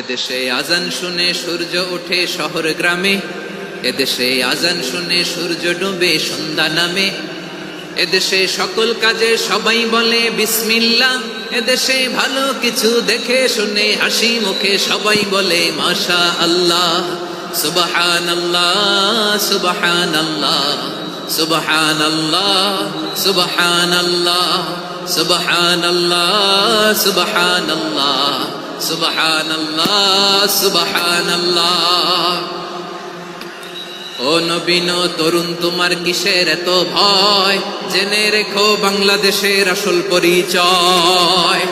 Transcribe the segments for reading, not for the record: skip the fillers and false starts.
এদেশে আজান শুনে সূর্য ওঠে শহর গ্রামে, এদেশে আজান শুনে সূর্য ডুবে সন্ধ্যা নামে। এদেশে সকল কাজে সবাই বলে বিসমিল্লাহ, এদেশে ভালো কিছু দেখে শুনে হাসি মুখে সবাই বলে মাশা আল্লাহ। সুবহানাল্লাহ সুবহানাল্লাহ সুবহানাল্লাহ সুবহানাল্লাহ সুবহানাল্লাহ সুবহানাল্লাহ সুবহানাল্লাহ সুবহানাল্লাহ। ও নবীন তরুণ, তোমার কিসের এত ভয়? জেনে রেখো বাংলাদেশের আসল পরিচয়।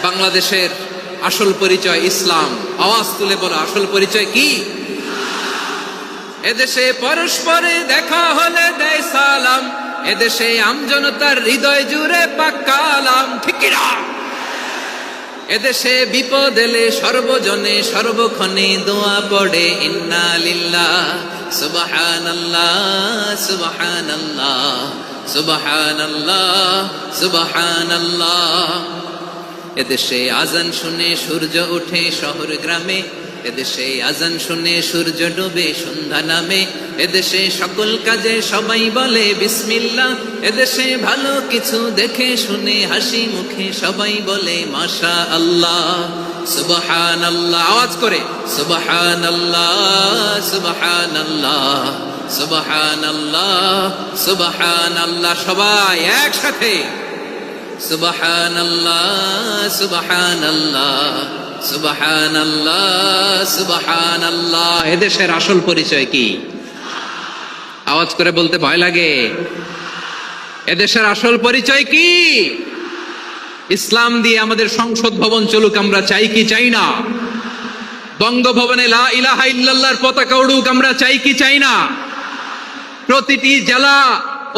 বাংলাদেশের আসল পরিচয় ইসলাম। আওয়াজ তুলে বলো, আসল পরিচয় কি? এদেশে পরস্পরে দেখা হলে দেয় সালাম, এদেশে আমজনতার হৃদয় জুড়ে পাক্কা আলাম। ঠিক কি না? এদেশে বিপদ এলে সর্বজনে সর্বক্ষণে দোয়া পড়ে ইন্না লিল্লাহ সুবহানাল্লাহ সুবহানাল্লাহ সুবহানাল্লাহ সুবহানাল্লাহ। এদেশে আজান শুনে সূর্য ওঠে শহর গ্রামে, এদেশে আজান শুনে সূর্য ডুবে সন্ধ্যা নামে। এদেশে সকল কাজে সবাই বলে বিসমিল্লাহ, এদেশে ভালো কিছু দেখে শুনে হাসি মুখে সবাই বলে মাশা আল্লাহ। সুবহানাল্লাহ, আওয়াজ করে সুবহানাল্লাহ সুবহানাল্লাহ সুবহানাল্লাহ সুবহানাল্লাহ। সবাই একসাথে সুবহানাল্লাহ সুবহানাল্লাহ সুবহানাল্লাহ সুবহানাল্লাহ। এদেশের আসল পরিচয় কি? আওয়াজ করে বলতে ভয় লাগে। এদেশের আসল পরিচয় কি? ইসলাম দিয়ে আমাদের সংসদ ভবন চলুক, আমরা চাই কি চাই না? বঙ্গভবনে লা ইলাহা ইল্লাল্লাহর পতাকা উড়ুক, আমরা চাই কি চাই না? প্রতিটি জেলা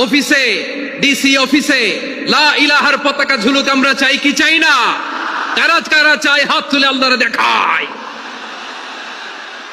অফিসে, ডিসি অফিসে লা ইলাহার পতাকা ঝুলুক, আমরা চাই কি চাই না? কারা কারা চাই হাত তুলে আল্লাহরে দেখায়।